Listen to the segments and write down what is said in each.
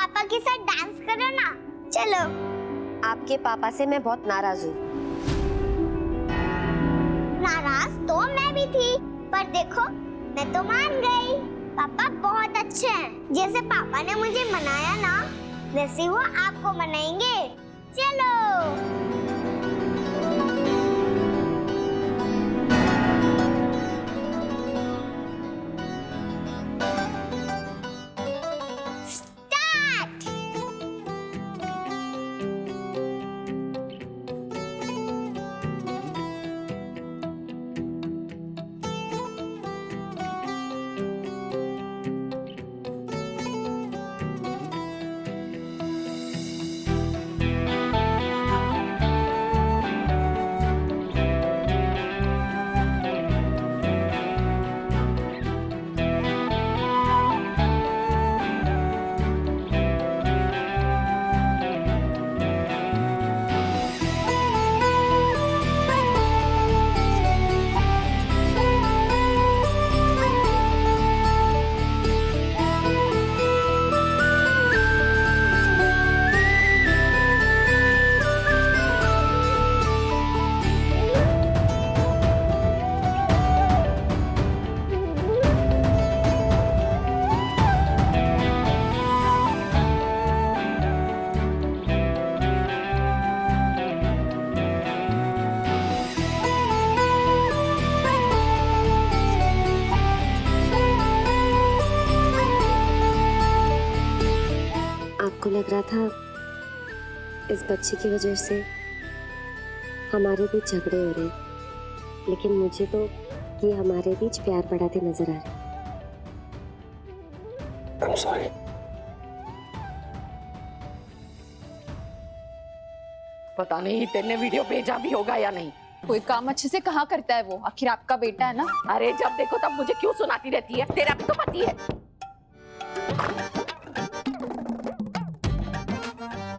पापा के साथ डांस करो ना। चलो। आपके पापा से मैं बहुत नाराज हूँ। नाराज तो मैं भी थी, पर देखो मैं तो मान गई। पापा बहुत अच्छे हैं। जैसे पापा ने मुझे मनाया ना, वैसे वो आपको मनाएंगे। चलो। आपको लग रहा था इस बच्चे की वजह से हमारे बीच झगड़े हो रहे, लेकिन मुझे तो ये हमारे बीच प्यार बढ़ाते नजर आ रहे। I'm sorry. पता नहीं तेने वीडियो भेजा भी होगा या नहीं। कोई काम अच्छे से कहाँ करता है वो, आखिर आपका बेटा है ना। अरे जब देखो तब मुझे क्यों सुनाती रहती है, तेरा भी तो पति है।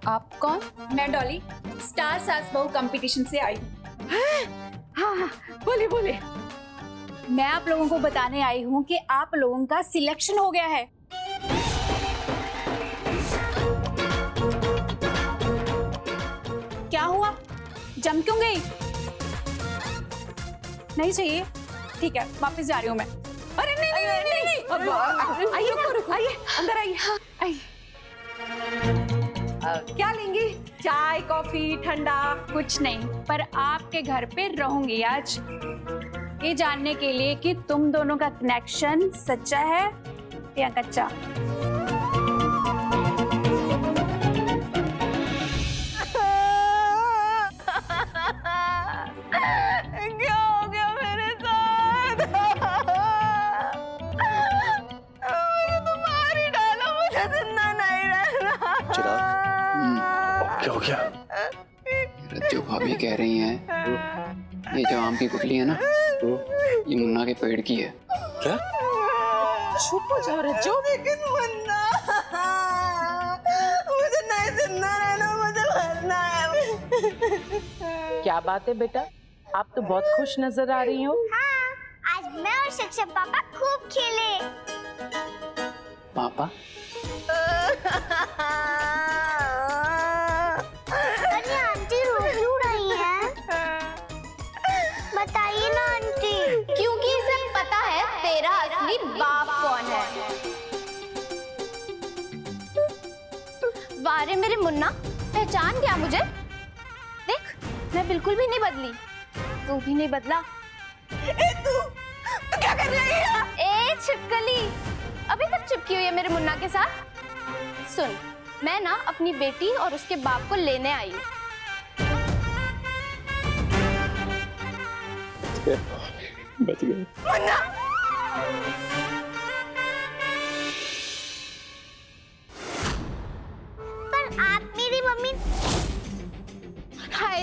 आप कौन? मैं डॉली, स्टार सास बहू कंपटीशन से आई हूँ। हाँ, बोले बोले। मैं आप लोगों को बताने आई हूँ कि आप लोगों का सिलेक्शन हो गया है। क्या हुआ, जम क्यों गई? नहीं चाहिए, ठीक है वापस जा रही हूँ मैं। अरे नहीं नहीं नहीं, नहीं। आइए ना, आइए अंदर आइए। क्या लेंगी? चाय, कॉफी, ठंडा? कुछ नहीं, पर आपके घर पे रहूंगी आज, ये जानने के लिए कि तुम दोनों का कनेक्शन सच्चा है या कच्चा। क्या हो गया मेरे साथ? तुम मार ही डालो, मुझे जिंदा नहीं रहना। चिराग, क्या हो गया? जो भाभी कह रही हैं, ये जो आम की गुठली है ना, ये मुन्ना के पेड़ की है। क्या? चुप हो जाओ रज्जो। लेकिन मुन्ना, मुझे नहीं जिंदा रहना, मुझे मरना है। क्या बात है बेटा, आप तो बहुत खुश नजर आ रही हो। हाँ, आज मैं और सक्षम पापा खूब खेले। पापा? अरे आंटी रो क्यों रही है? बताइए ना आंटी। क्योंकि इसे पता है तेरा असली बाप कौन है। वारे मेरे मुन्ना, पहचान गया मुझे? देख, मैं बिल्कुल भी नहीं बदली, तू भी नहीं बदला। तू क्या कर रही है? ए छिपकली, अभी तक चिपकी हुई है मेरे मुन्ना के साथ। सुन, मैं ना अपनी बेटी और उसके बाप को लेने आई हूँ। बच गए। मुन्ना! पर आप मेरी मम्मी। हाय,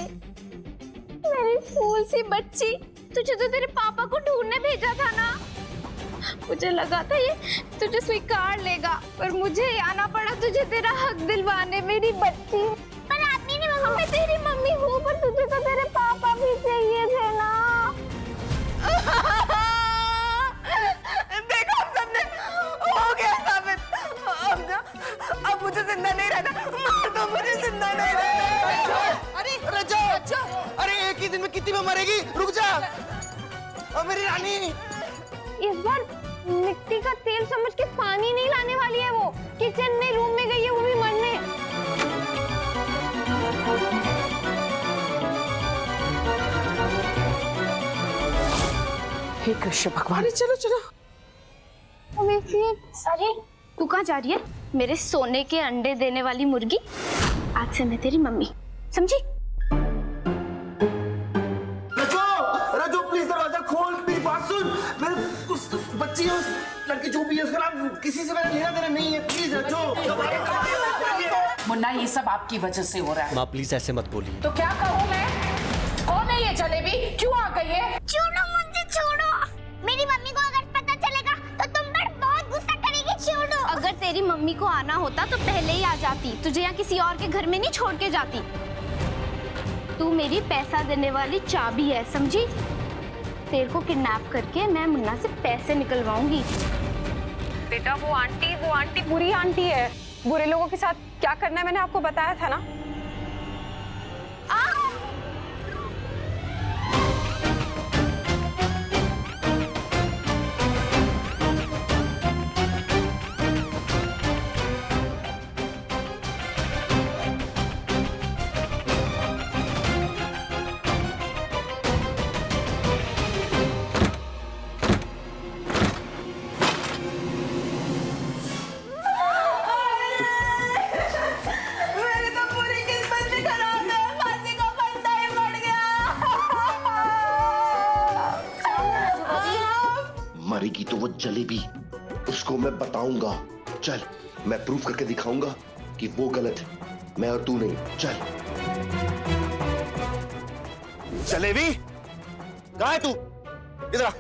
मेरी फूल सी बच्ची, तुझे तो तेरे पापा को ढूंढने भेजा था ना। मुझे लगा था ये तुझे स्वीकार लेगा, पर मुझे आना पड़ा तुझे तेरा हक दिलवाने। मेरी बच्ची, पर आप मेरी मम्मी। मैं तेरी मम्मी हूँ, पर तुझे तो तेरे पापा भी चाहिए थे ना। देखो हम सबने हो गया साबित। अब मुझे जिंदा नहीं रहना, मार दो मुझे, जिंदा नहीं रहना। अरे रजो, अरे एक ही दिन में कितनी में मरेगी, रुक जा। और मेरी रानी, इस बार मिट्टी का तेल समझ के पानी नहीं लाने वाली है वो। किचन में रूम में गई है वो भी मरने। हे कृष्ण भगवान, चलो चलो। अरे तू कहाँ जा रही है? मेरे सोने के अंडे देने वाली मुर्गी, आज से मैं तेरी मम्मी, समझी? रजो प्लीज दरवाजा खोल, मेरी बात सुन। मेरे उस बच्ची है, उस लड़की जो भी है उसका नाम, किसी से मेरा लेना देना नहीं है, प्लीज रजो। मुन्ना, ये सब आपकी वजह से हो रहा है। माँ प्लीज ऐसे मत बोलिए। तो क्या कहूँ मैं? कौन है ये जलेबी? क्यों आ गई है? छोड़ो मुझे, छोड़ो। मेरी मम्मी को अगर पता चलेगा तो तुम पर बहुत गुस्सा करेगी, छोड़ो। अगर तेरी मम्मी को आना होता तो पहले ही आ जाती, तुझे यहाँ किसी और के घर में नहीं छोड़ के जाती। तू मेरी पैसा देने वाली चाबी है, समझी? तेरे को किडनैप करके मैं मुन्ना से पैसे निकलवाऊंगी। बेटा वो आंटी बुरी आंटी है। बुरे लोगों के साथ क्या करना है मैंने आपको बताया था ना। मरेगी तो वो जलेबी, उसको मैं बताऊंगा। चल, मैं प्रूफ करके दिखाऊंगा कि वो गलत है, मैं और तू नहीं। चल। जलेबी, कहाँ है तू? इधर आ।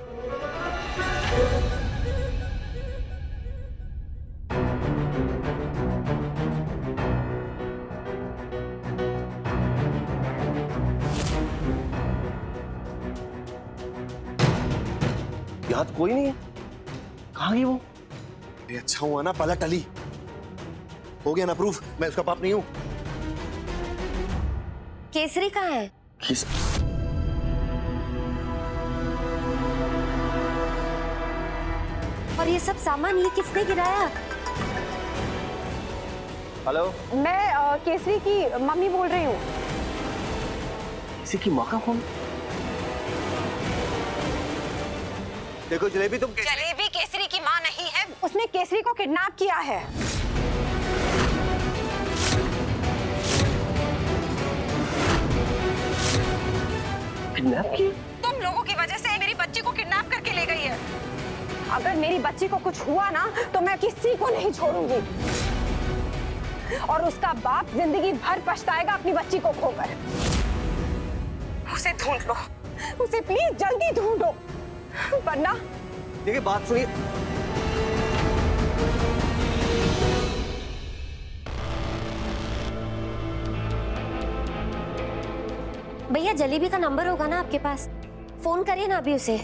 यहाँ तो कोई नहीं है, कहाँ गई वो? ये अच्छा हुआ ना पलट टली, हो गया ना प्रूफ, मैं उसका बाप नहीं हूँ। केसरी कहाँ है? और ये सब सामान ये किसने गिराया? हेलो, मैं केसरी की मम्मी बोल रही हूँ। किसी की माँ का फोन? देखो जलेबी, तुम जलेबी केसरी की माँ नहीं है, उसने केसरी को किडनैप किया है। किडनैप की? तुम लोगों की वजह से मेरी बच्ची को किडनैप करके ले गई है। अगर मेरी बच्ची को कुछ हुआ ना तो मैं किसी को नहीं छोड़ूंगी, और उसका बाप जिंदगी भर पछताएगा अपनी बच्ची को खोकर। उसे ढूंढ लो, उसे प्लीज जल्दी ढूंढो, वरना। देखिए बात सुनिए, भैया जलेबी का नंबर होगा ना आपके पास, फोन करिए ना अभी उसे।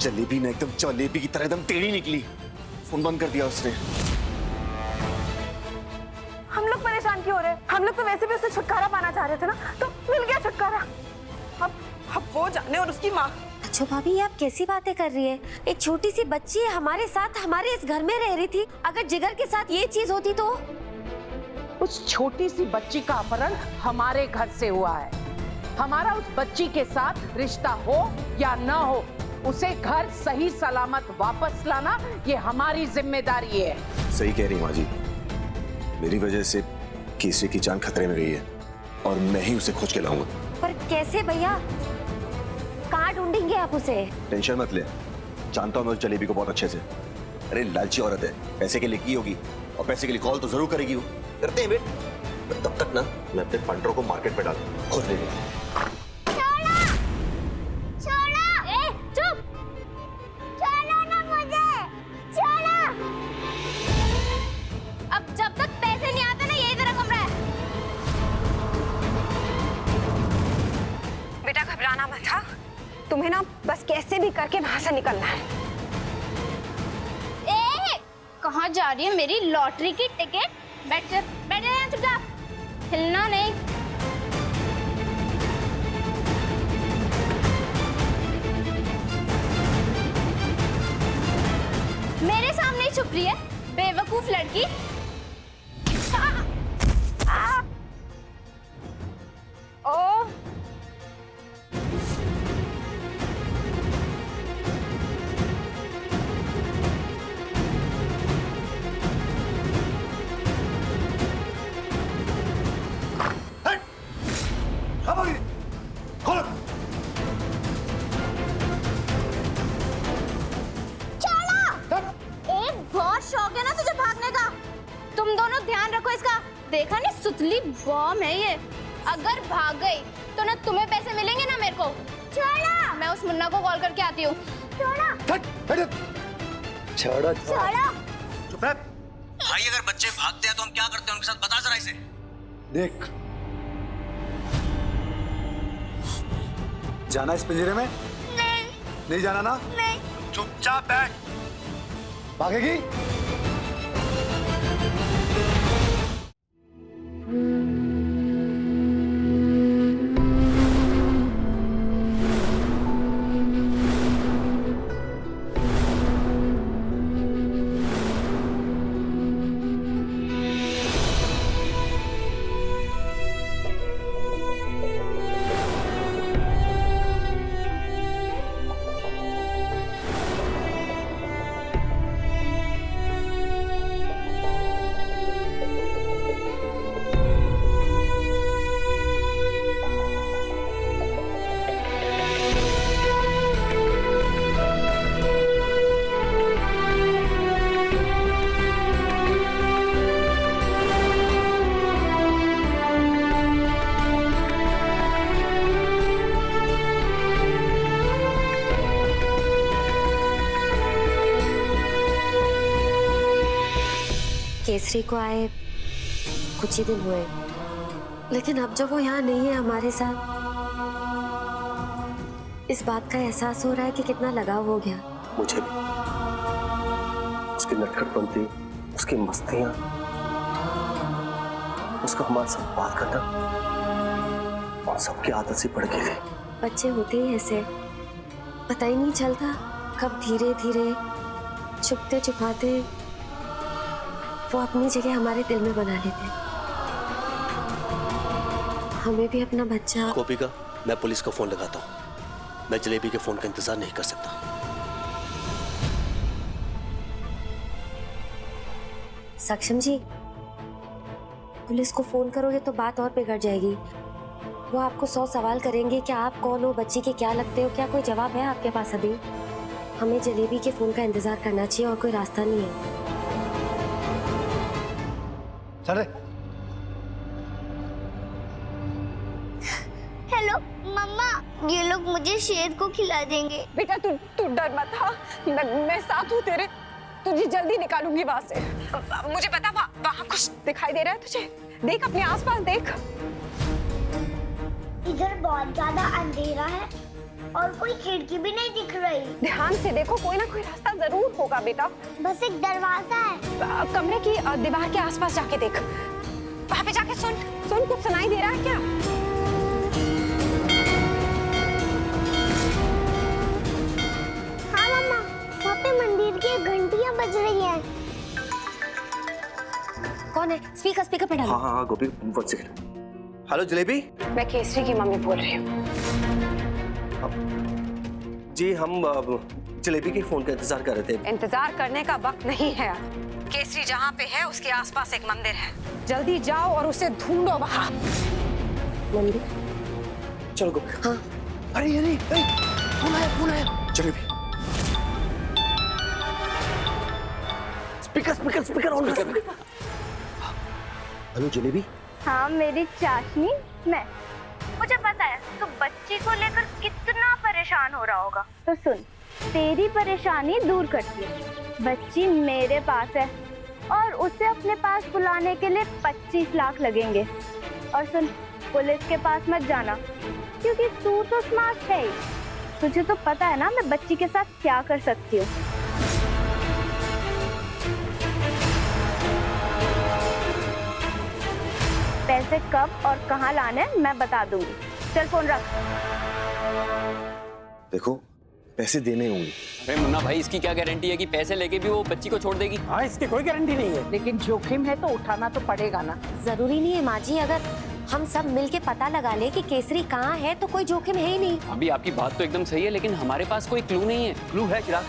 जलेबी ना एकदम जलेबी की तरह एकदम टेढ़ी निकली, फोन बंद कर दिया उसने। हम लोग परेशान क्यों हो रहे हैं? हम लोग तो वैसे भी उससे छुटकारा पाना चाह रहे थे ना, तो मिल गया छुटकारा। अब वो जाने और उसकी माँ। अच्छा भाभी, ये आप कैसी बातें कर रही है? एक छोटी सी बच्ची हमारे साथ हमारे इस घर में रह रही थी, अगर जिगर के साथ ये चीज होती तो? उस छोटी सी बच्ची का अपहरण हमारे घर से हुआ है। हमारा उस बच्ची के साथ रिश्ता हो या न हो, उसे घर सही सलामत वापस लाना ये हमारी जिम्मेदारी है। सही कह रही माँ जी, मेरी वजह से केसरी की जान खतरे में गई है और मैं ही उसे खोज के लाऊंगा। पर कैसे भैया, कहाँ ढूंढेंगे आप उसे? टेंशन मत ले, जानता हूँ मैं उस जलेबी को बहुत अच्छे से। अरे लालची औरत है, पैसे के लिए की होगी, और पैसे के लिए कॉल तो जरूर करेगी वो। करते हैं बेट, तब तक ना मैं अपने पंडरों को मार्केट पे डाल खोज लेंगे। बेटा घबराना मत था, तुम्हें ना बस कैसे भी करके वहां से निकलना है। ए, कहाँ जा रही है मेरी लॉटरी की टिकट? बैठ जा यहाँ, चुपचाप, हिलना नहीं। मेरे सामने ही छुप रही है, बेवकूफ लड़की। ओ शौक है ना तुझे भागने का? तुम दोनों ध्यान रखो इसका। देखा नहीं, सुतली बॉम्ब है ये। अगर भाग गई तो ना तुम्हें पैसे मिलेंगे ना मेरे को। छोड़ो, मैं उस मुन्ना को कॉल करके आती हूँ। छोड़ो, छोड़ो छोड़ो। चुप रह। भाई अगर बच्चे भागते हैं तो हम क्या करते हैं उनके साथ, बता जरा इसे। देख, जाना इस पिंजरे में? नहीं जाना ना? नहीं। चुपचाप बैठ। भागेगी? केसरी को आए कुछ ही दिन हुए, लेकिन अब जब वो यहाँ नहीं है हमारे साथ, इस बात का एहसास हो रहा है कि कितना लगाव हो गया। मुझे भी उसकी नटखटपंती, उसकी मस्तियां, उसका हमारे साथ बात करना, और सबकी आदत सी पड़ गई थी। बच्चे होते ही ऐसे, पता ही नहीं चलता कब धीरे धीरे छुपते छुपाते वो अपनी जगह हमारे दिल में बना लेते। हमें भी अपना बच्चा। गोपिका, मैं पुलिस को फोन लगाता हूँ। मैं जलेबी के फोन का इंतजार नहीं कर सकता। सक्षम जी, पुलिस को फोन करोगे तो बात और बिगड़ जाएगी। वो आपको 100 सवाल करेंगे कि आप कौन हो, बच्ची के क्या लगते हो। क्या कोई जवाब है आपके पास अभी? हमें जलेबी के फोन का इंतजार करना चाहिए और कोई रास्ता नहीं है। चल हेलो मम्मा, ये लोग मुझे शेर को खिला देंगे। बेटा तू डर मत। हाँ, मैं साथ हूँ तेरे। तुझे जल्दी निकालूंगी वहां से। मुझे पता वहाँ कुछ दिखाई दे रहा है तुझे। देख अपने आसपास देख। इधर बहुत ज्यादा अंधेरा है और कोई खिड़की भी नहीं दिख रही। ध्यान से देखो, कोई ना कोई रास्ता जरूर होगा बेटा। बस एक दरवाजा है। कमरे की दीवार के आसपास जाके देख। वहाँ पे जाके सुन कुछ सुनाई दे रहा है क्या? हाँ मम्मा, वहाँ पे मंदिर की घंटियाँ बज रही हैं। कौन है? स्पीकर पे डालो। हाँ गोपी, 1 सेकंड। हेलो जलेबी। मैं केसरी की मम्मी बोल रही हूँ। जी, हम जलेबी के फोन का इंतजार कर रहे थे। इंतजार करने का वक्त नहीं है। केसरी जहाँ पे है उसके आसपास एक मंदिर है। जल्दी जाओ और उसे ढूंढो वहाँ। मंदिर? चलो गोपी। हाँ। अरे फोन आया। जलेबी, स्पीकर ऑन कर। हेलो जलेबी। हाँ मेरी चाशनी, मैं। मुझे पता है तू बच्ची को लेकर कितना परेशान हो रहा होगा। तो सुन, तेरी परेशानी दूर करती है। बच्ची मेरे पास है और उसे अपने पास बुलाने के लिए 25 लाख लगेंगे। और सुन, पुलिस के पास मत जाना क्योंकि तू तो स्मार्ट है ही। तुझे तो पता है ना मैं बच्ची के साथ क्या कर सकती हूँ। पैसे कब और कहाँ लाने मैं बता दूंगी। चल फोन रख। देखो पैसे देने होंगे। अरे मुन्ना भाई, इसकी क्या गारंटी है कि पैसे लेके भी वो बच्ची को छोड़ देगी? हाँ, इसकी कोई गारंटी नहीं है, लेकिन जोखिम है तो उठाना तो पड़ेगा ना। जरूरी नहीं है माँ जी, अगर हम सब मिलके पता लगा ले कि केसरी कहाँ है तो कोई जोखिम है ही नहीं। अभी आपकी बात तो एकदम सही है, लेकिन हमारे पास कोई क्लू नहीं है। क्लू है चिराग।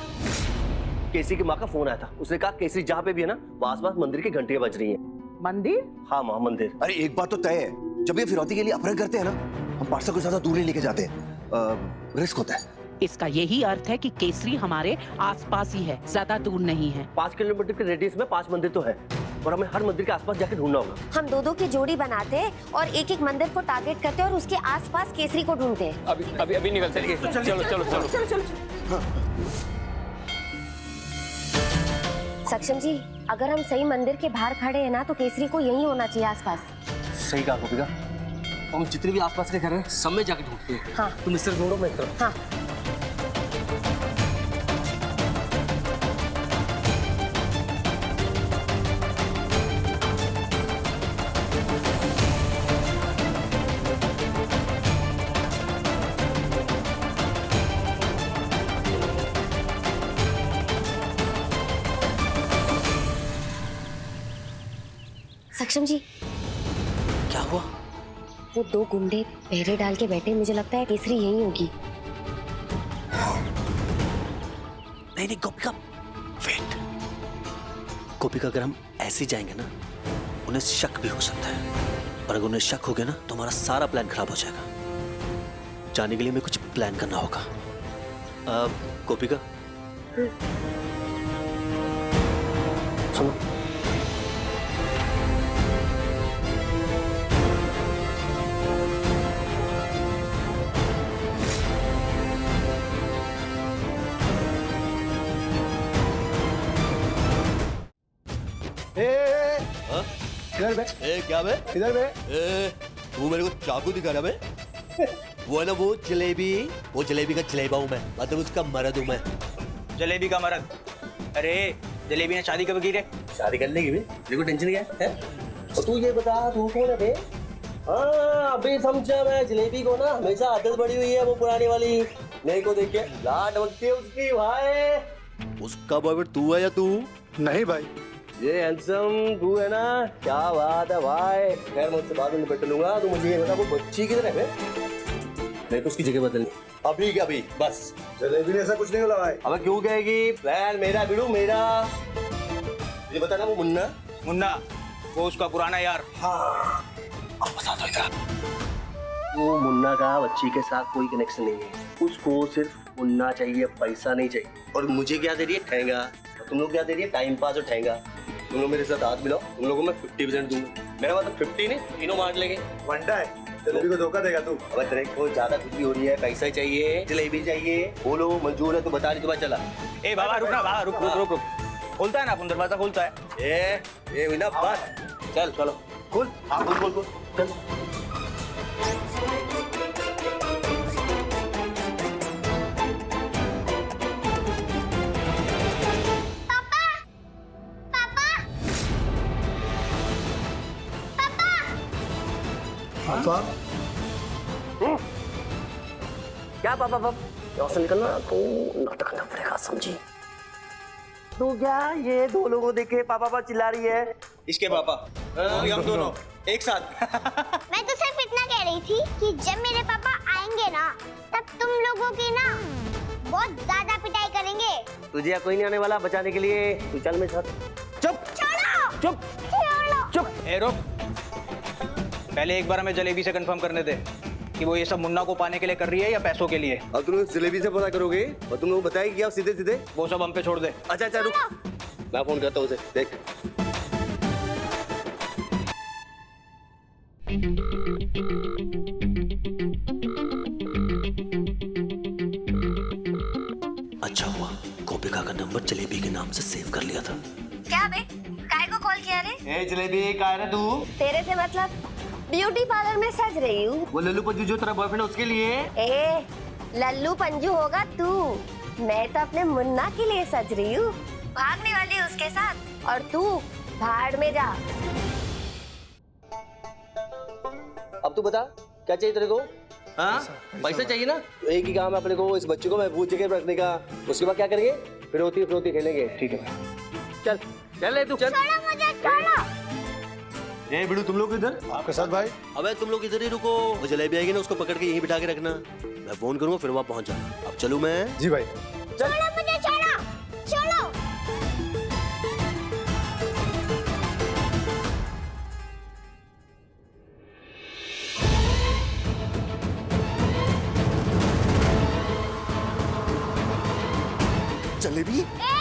केसरी की माँ का फोन आया था, उसने कहा केसरी जहाँ पे भी है ना, आस-पास मंदिर की घंटियां बज रही हैं। मंदिर? हाँ माँ, मंदिर। अरे एक बात तो तय है, जब ये फिरौती के लिए अपहरण करते हैं ना, हम पार्सल को ज्यादा दूर नहीं लेके जाते हैं, रिस्क होता है। इसका यही अर्थ है कि केसरी हमारे आसपास ही है, ज्यादा दूर नहीं है। 5 किलोमीटर के रेडियस में 5 मंदिर तो है, और हमें हर मंदिर के आसपास जाके ढूंढना होगा। हम दो की जोड़ी बनाते और एक एक मंदिर को टारगेट करते और उसके आसपास केसरी को ढूंढते। अभी निकल चलिए। चलो। सक्षम जी, अगर हम सही मंदिर के बाहर खड़े हैं ना तो केसरी को यही होना चाहिए आसपास। सही कहा गोपिका। हम जितने भी आसपास के घर हैं सब में जाके ढूंढते हैं। हाँ। तुम इस तरफ ढूंढो, मैं इस तरफ। हाँ। सक्षम जी, क्या हुआ? वो 2 गुंडे पहरे डाल के बैठे, मुझे लगता है केसरी यही होगी। नहीं गोपिका, वेट। गोपिका, अगर हम ऐसे जाएंगे ना, उन्हें शक भी हो सकता है, और अगर उन्हें शक हो गया ना तो हमारा सारा प्लान खराब हो जाएगा। जाने के लिए हमें कुछ प्लान करना होगा। गोपिका, सुनो। इधर बे। क्या बे? इधर बे। तू मेरे को चाकू दिखा रहा बे? वो है ना वो जलेबी का जलेबा हूँ मैं, मतलब उसका मर्द हूँ मैं। जलेबी का मर्द? अरे जलेबी ने शादी कब की रे? शादी करने की भी मेरे को टेंशन क्या है? और तू ये बता, तू कौन है बे? हाँ, अभी समझा मैं। जलेबी को ना हमेशा आदत पड़ी हुई है वो पुरानी वाली, मेरे को देख के लाड बकती उसकी। भाई उसका बॉयफ्रेंड तू है या तू? नहीं भाई, ये हैंडसम तू है ना? क्या बात है भाई। खैर मैं उससे बाद में निपट लूंगा। तू मुझे ये बता, वो बच्ची किधर है बे? मेरे को उसकी जगह बदलनी अभी क्या अभी बस। जलेबी ने ऐसा कुछ नहीं बोला भाई। अब क्यों कहेगी? प्लान मेरा बिड़ू मेरा। ये बता ना, वो मुन्ना वो उसका पुराना यार। हाँ, अब बता दो इधर। वो मुन्ना का बच्ची के साथ कोई कनेक्शन नहीं है, उसको सिर्फ मुन्ना चाहिए, पैसा नहीं चाहिए। और मुझे क्या दे रही है? ठेंगा। तुम लोग क्या दे रही है? टाइम पास और ठेंगा। तुम लोग मेरे साथ हाथ मिलाओ, तुम लोगों को मैं 50% दूंगा। मेरा मतलब 50 नहीं, तीनों बांट लेंगे। वंडा है, जलेबी को धोखा देगा तू। अब तेरे को ज्यादा खुशी हो रही है, पैसा चाहिए, जलेबी चाहिए, बोलो मंजूर है तो बता रही, तुम्हारा चला। ए बाबा रुक ना, बाबा रुक। खोलता है ना अपन, दरवाजा खोलता है। ये हुई ना बात। चल चलो खोल। हाँ खोल चल। पापा। क्या पापा यहाँ से निकलना तो नाटक करना पड़ेगा, समझी? तो क्या ये 2 लोगों देखे पापा चिल्ला रही है? इसके पापा हम दोनों एक साथ। मैं तो सिर्फ इतना कह रही थी कि जब मेरे पापा आएंगे ना, तब तुम लोगों की ना बहुत ज्यादा पिटाई करेंगे। तुझे या कोई नहीं आने वाला बचाने के लिए, तू चल मेरे साथ। चुप छोड़ो। चुप छोड़ो। चुप। ए रुक, पहले एक बार हमें जलेबी से कंफर्म करने दे कि वो ये सब मुन्ना को पाने के लिए कर रही है या पैसों के लिए। अब तुम लोग जलेबी से पता करोगे और तुम लोग बताएगी क्या सीधे? वो सब हम पे छोड़ दे। अच्छा रुक, मैं फोन करता हूँ उसे। देख अच्छा हुआ गोपिका का नंबर जलेबी के नाम से सेव कर लिया था। क्या बे, काय को कॉल किया रे? ए जलेबी, कहाँ है तू? तेरे से मतलब ब्यूटी पार्लर में सज रही हूँ। वो लल्लू पज्जू जो तेरा बॉयफ्रेंड है उसके लिए। ए, लल्लू पंजू होगा तू। मैं तो अपने मुन्ना के लिए सज रही हूँ, भागने वाली उसके साथ, और तू भाड़ में जा। अब तू बता क्या चाहिए तेरे को? हाँ पैसा चाहिए ना? तो एक ही काम है अपने को, इस बच्चे को महफूज जगह पर रखने का। उसके बाद क्या करेंगे? फिरौती खेलेंगे। ठीक है चल चल ले तू चल। छोड़ो मुझे, छोड़ो। ए बिड़ू, तुम लोग इधर? आपके साथ भाई? अबे तुम लोग इधर ही रुको, वो जलेबी आएगी ना उसको पकड़ के यहीं बिठा के रखना। मैं फोन करूंगा फिर वहाँ पहुंच जाना। अब चलूं मैं? जी भाई। छोड़ो मुझे, छोड़ो, छोड़ो। जलेबी? ए